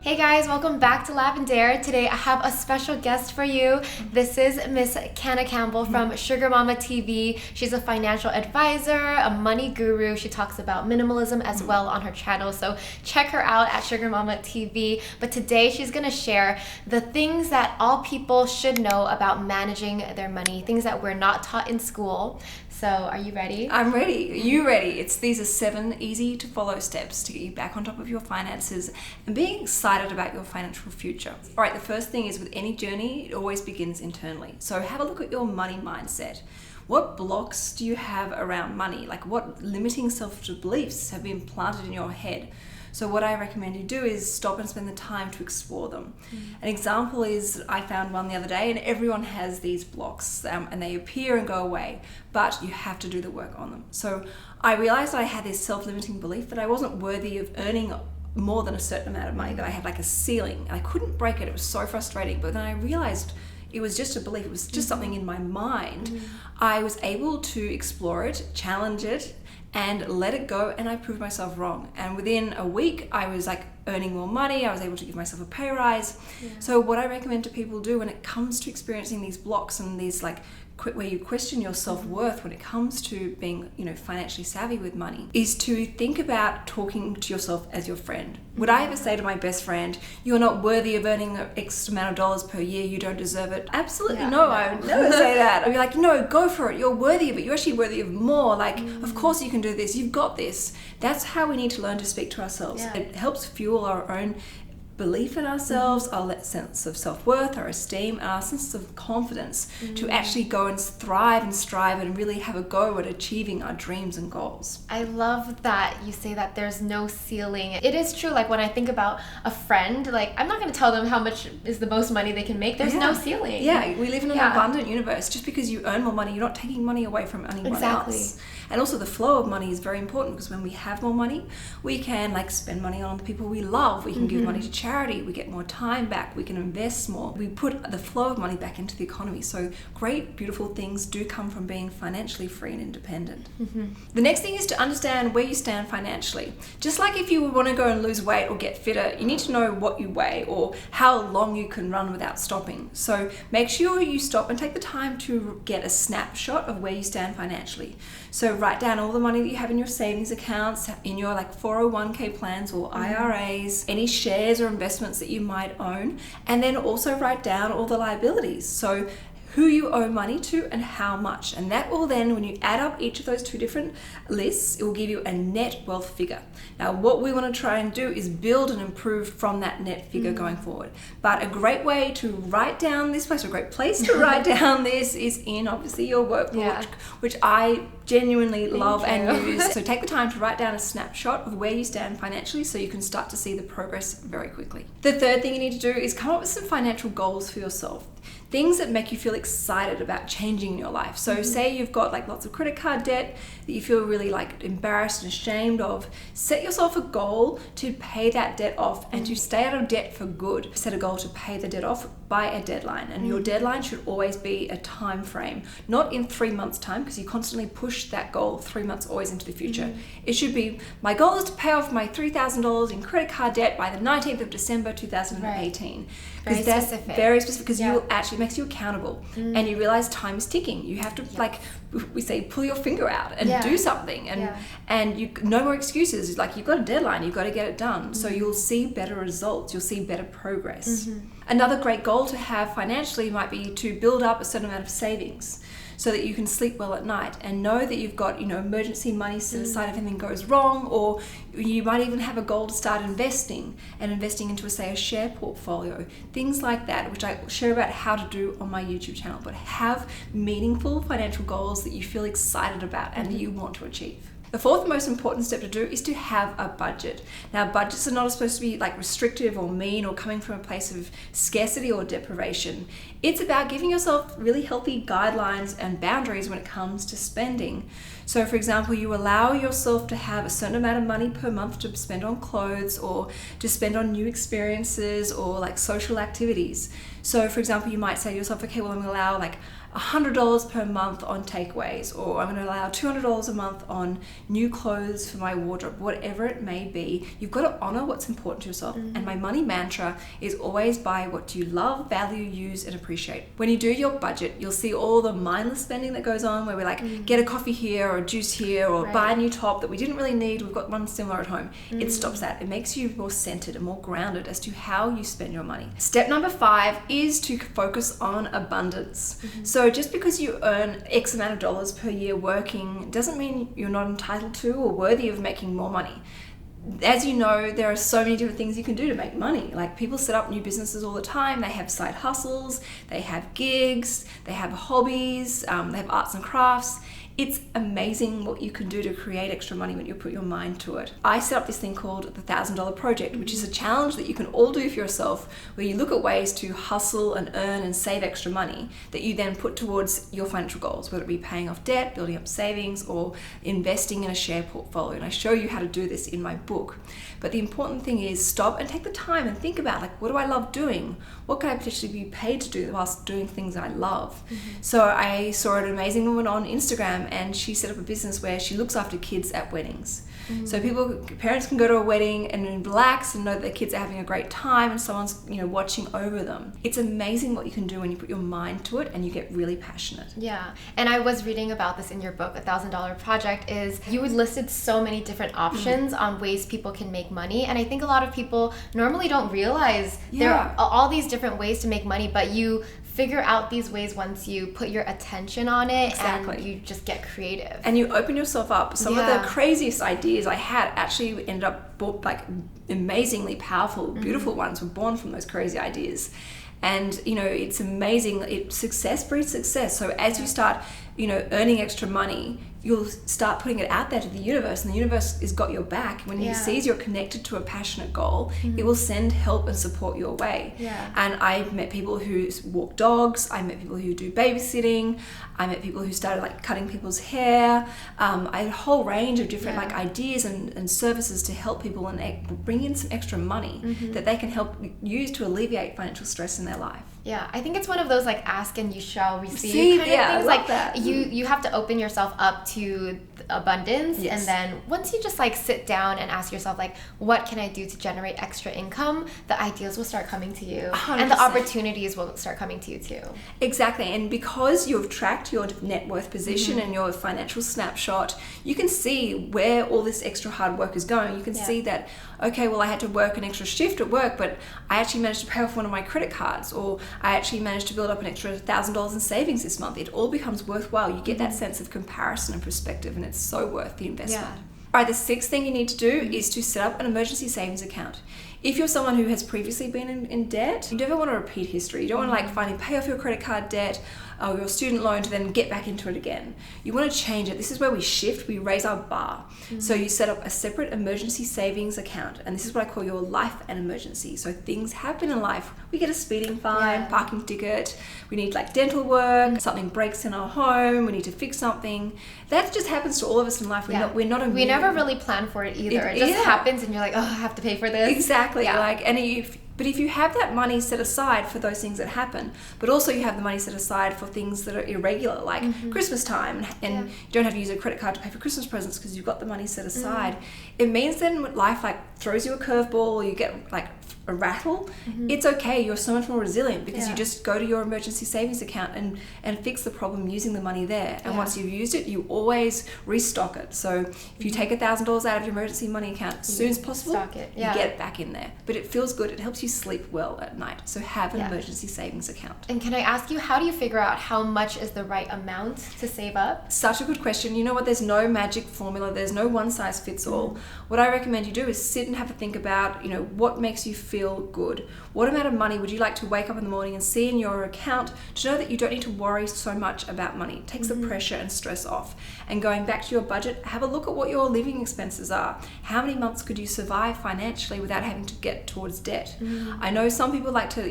Hey guys, welcome back to Lavendaire. Today I have a special guest for you. This is Miss Canna Campbell from SugarMammaTV. She's a financial advisor, a money guru. She talks about minimalism as well on her channel, so check her out at SugarMammaTV. But today she's gonna share the things that all people should know about managing their money, things that we're not taught in school. So are you ready? I'm ready. Are you ready? These are 7 easy to follow steps to get you back on top of your finances and being excited about your financial future. All right, the first thing is with any journey, it always begins internally. So have a look at your money mindset. What blocks do you have around money? Like what limiting self-beliefs have been planted in your head? So what I recommend you do is stop and spend the time to explore them. An example is, I found one the other day, and everyone has these blocks and they appear and go away, but you have to do the work on them. So I realized I had this self-limiting belief that I wasn't worthy of earning more than a certain amount of money, that I had like a ceiling and I couldn't break it. It was so frustrating. But then I realized it was just a belief. It was just something in my mind. I was able to explore it, challenge it, and let it go, and I proved myself wrong. And within a week, I was like earning more money. I was able to give myself a pay rise. So what I recommend to people do when it comes to experiencing these blocks and these like where you question your self-worth when it comes to being, financially savvy with money, is to think about talking to yourself as your friend. Would I ever say to my best friend, you're not worthy of earning X amount of dollars per year, you don't deserve it? Absolutely no, I would never say that. I'd be like, no, go for it, you're worthy of it, you're actually worthy of more. Like, of course you can do this, you've got this. That's how we need to learn to speak to ourselves. It helps fuel our own belief in ourselves, our sense of self-worth, our esteem, and our sense of confidence to actually go and thrive and strive and really have a go at achieving our dreams and goals. I love that you say that there's no ceiling. It is true, like when I think about a friend, like I'm not going to tell them how much is the most money they can make. There's no ceiling. Yeah, we live in an abundant universe. Just because you earn more money, you're not taking money away from anyone else. And also the flow of money is very important, because when we have more money, we can like spend money on the people we love. We can give money to charity. We get more time back. We can invest more. We put the flow of money back into the economy. So great, beautiful things do come from being financially free and independent. The next thing is to understand where you stand financially. Just like if you want to go and lose weight or get fitter, you need to know what you weigh or how long you can run without stopping. So make sure you stop and take the time to get a snapshot of where you stand financially. So write down all the money that you have in your savings accounts, in your like 401k plans or IRAs, any shares or investments that you might own, and then also write down all the liabilities. So who you owe money to and how much. And that will then, when you add up each of those 2 different lists, it will give you a net wealth figure. Now, what we want to try and do is build and improve from that net figure going forward. But a great way to write down this place, a great place to write down this is in obviously your workbook, which I genuinely love and use. So take the time to write down a snapshot of where you stand financially so you can start to see the progress very quickly. The third thing you need to do is come up with some financial goals for yourself. Things that make you feel excited about changing your life. So say you've got like lots of credit card debt that you feel really like embarrassed and ashamed of. Set yourself a goal to pay that debt off and to stay out of debt for good. Set a goal to pay the debt off by a deadline, and your deadline should always be a time frame, not in 3 months time, because you constantly push that goal 3 months always into the future. It should be, my goal is to pay off my $3,000 in credit card debt by the 19th of December 2018. Because that's very specific, because you actually makes you accountable, and you realize time is ticking. You have to like we say, pull your finger out and do something, and you no more excuses. Like, you've got a deadline, you've got to get it done. So you'll see better results, you'll see better progress. Another great goal to have financially might be to build up a certain amount of savings, so that you can sleep well at night and know that you've got, emergency money set aside if anything goes wrong. Or you might even have a goal to start investing into a share portfolio, things like that, which I share about how to do on my YouTube channel. But have meaningful financial goals that you feel excited about and that you want to achieve. The fourth most important step to do is to have a budget. Now, budgets are not supposed to be like restrictive or mean or coming from a place of scarcity or deprivation. It's about giving yourself really healthy guidelines and boundaries when it comes to spending. So for example, you allow yourself to have a certain amount of money per month to spend on clothes or to spend on new experiences or like social activities. So for example, you might say to yourself, okay, well, I'm going to allow like $100 per month on takeaways, or I'm going to allow $200 a month on new clothes for my wardrobe, whatever it may be. You've got to honor what's important to yourself. And my money mantra is always buy what you love, value, use, and appreciate. When you do your budget, you'll see all the mindless spending that goes on, where we like get a coffee here or a juice here, or buy a new top that we didn't really need. We've got one similar at home. It stops that. It makes you more centered and more grounded as to how you spend your money. Step number 5 is to focus on abundance. So just because you earn X amount of dollars per year working doesn't mean you're not entitled to or worthy of making more money. As you know, there are so many different things you can do to make money. Like, people set up new businesses all the time. They have side hustles, they have gigs, they have hobbies, they have arts and crafts. It's amazing what you can do to create extra money when you put your mind to it. I set up this thing called the $1,000 Project, which is a challenge that you can all do for yourself, where you look at ways to hustle and earn and save extra money that you then put towards your financial goals, whether it be paying off debt, building up savings, or investing in a share portfolio. And I show you how to do this in my book. But the important thing is stop and take the time and think about, like, what do I love doing? What can I potentially be paid to do whilst doing things I love? So I saw an amazing woman on Instagram, and she set up a business where she looks after kids at weddings. So parents can go to a wedding and relax and know that their kids are having a great time, and someone's watching over them. It's amazing what you can do when you put your mind to it and you get really passionate. Yeah, and I was reading about this in your book, $1,000 Project. Is you listed so many different options on ways people can make money, and I think a lot of people normally don't realize there are all these different ways to make money, but you figure out these ways once you put your attention on it. And you just get creative. And you open yourself up. Some of the craziest ideas I had actually ended up amazingly powerful, beautiful ones were born from those crazy ideas. And it's amazing. Success breeds success. So as you start earning extra money, you'll start putting it out there to the universe, and the universe has got your back. When it sees you're connected to a passionate goal, it will send help and support your way. And I've met people who walk dogs, I met people who do babysitting, I met people who started cutting people's hair. I had a whole range of different ideas and services to help people and bring in some extra money that they can help use to alleviate financial stress in their life. Yeah, I think it's one of those ask and you shall receive kind of things. That. You have to open yourself up to abundance, and then once you just sit down and ask yourself what can I do to generate extra income, the ideas will start coming to you 100%. And the opportunities will start coming to you too. Exactly. And because you've tracked your net worth position and your financial snapshot, you can see where all this extra hard work is going. You can see that, okay, well, I had to work an extra shift at work, but I actually managed to pay off one of my credit cards, or I actually managed to build up an extra $1,000 in savings this month. It all becomes worthwhile. You get that sense of comparison and perspective, and it's so worth the investment. All right, the 6th thing you need to do is to set up an emergency savings account. If you're someone who has previously been in debt, you never want to repeat history. You don't want to finally pay off your credit card debt or your student loan to then get back into it again. You want to change it. This is where we shift, we raise our bar. So you set up a separate emergency savings account, and this is what I call your life and emergency. So things happen in life. We get a speeding fine, parking ticket, we need dental work, something breaks in our home, we need to fix something. That just happens to all of us in life. We're not immune. We never really plan for it either. It just happens, and you're like, oh, I have to pay for this. Exactly. But if you have that money set aside for those things that happen, but also you have the money set aside for things that are irregular, like Christmas time, and you don't have to use a credit card to pay for Christmas presents because you've got the money set aside, it means then when life throws you a curveball, or you get a rattle, it's okay. You're so much more resilient because you just go to your emergency savings account and fix the problem using the money there. And once you've used it, you always restock it. So if you take $1,000 out of your emergency money account as soon as possible, you get it back in there. But it feels good. It helps you sleep well at night. So have an emergency savings account. And can I ask you, how do you figure out how much is the right amount to save up? Such a good question. You know what? There's no magic formula. There's no one size fits all. What I recommend you do is sit and have a think about, what makes you feel good. What amount of money would you like to wake up in the morning and see in your account to know that you don't need to worry so much about money? It takes the pressure and stress off. And going back to your budget, have a look at what your living expenses are. How many months could you survive financially without having to get towards debt? I know some people like to,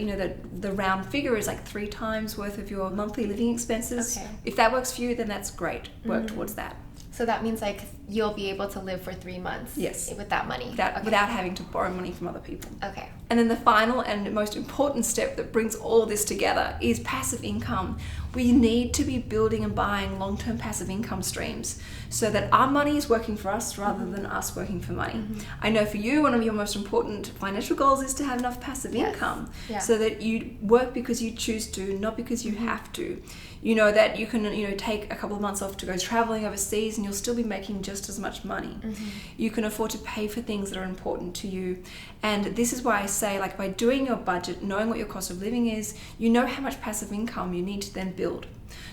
the round figure is 3 times worth of your monthly living expenses. Okay. If that works for you, then that's great. Work towards that. So that means you'll be able to live for 3 months with that money. Without having to borrow money from other people. Okay. And then the final and most important step that brings all this together is passive income. We need to be building and buying long-term passive income streams so that our money is working for us rather than us working for money. I know for you, one of your most important financial goals is to have enough passive income so that you work because you choose to, not because you have to. You know that you can, take a couple of months off to go traveling overseas and you'll still be making just as much money. You can afford to pay for things that are important to you. And this is why I say, like, by doing your budget, knowing what your cost of living is, you know how much passive income you need to then build.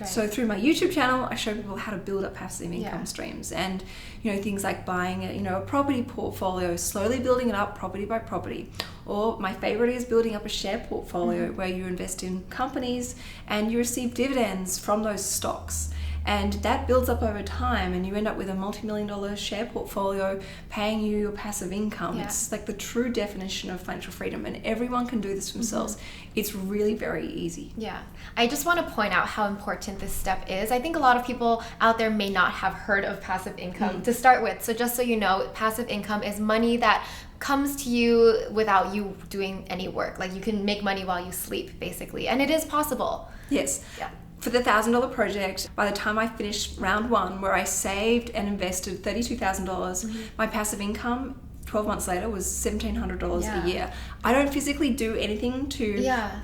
So through my YouTube channel, I show people how to build up passive income streams, and things like buying a property portfolio, slowly building it up property by property. Or my favorite is building up a share portfolio where you invest in companies and you receive dividends from those stocks. And that builds up over time and you end up with a multi-million-dollar share portfolio paying you your passive income. It's like the true definition of financial freedom, and everyone can do this for themselves. It's really very easy. Yeah. I just want to point out how important this step is. I think a lot of people out there may not have heard of passive income to start with. So just so you know, passive income is money that comes to you without you doing any work. Like, you can make money while you sleep, basically. And it is possible. Yes. Yeah. For the $1,000 project, by the time I finished round one, where I saved and invested $32,000, my passive income 12 months later was $1,700 a year. I don't physically do anything to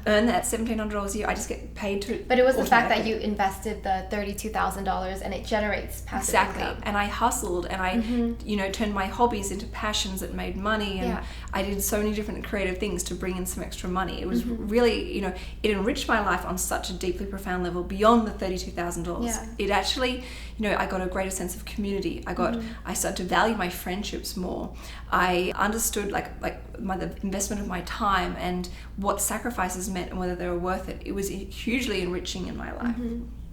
earn that $1,700 a year. I just get paid to. But it was the fact that you invested the $32,000 and it generates passive income. And I hustled and I, turned my hobbies into passions that made money, and I did so many different creative things to bring in some extra money. It was really, it enriched my life on such a deeply profound level beyond the $32,000. It actually, I got a greater sense of community. I started to value my friendships more. I understood the investment of my time and what sacrifices meant and whether they were worth it. It was hugely enriching in my life.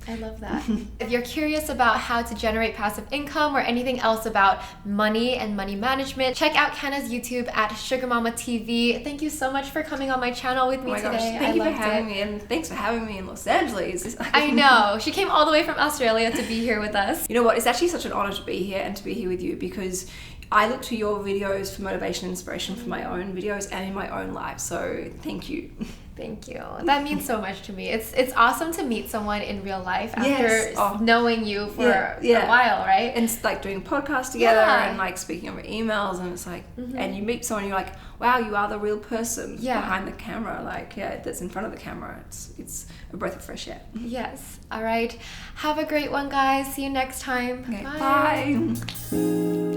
I love that. If you're curious about how to generate passive income or anything else about money and money management, check out Canna's YouTube at SugarMammaTV. Thank you so much for coming on my channel with me today. Gosh, thank you for having me, and thanks for having me in Los Angeles. I know. She came all the way from Australia to be here with us. You know what? It's actually such an honor to be here and to be here with you, because I look to your videos for motivation and inspiration for my own videos and in my own life. So thank you. Thank you. That means so much to me. It's awesome to meet someone in real life after knowing you for a while, right? And it's like doing podcasts together and like speaking over emails, and it's like, and you meet someone, you're like, wow, you are the real person behind the camera, that's in front of the camera. It's a breath of fresh air. Yes. All right. Have a great one, guys. See you next time. Okay, bye.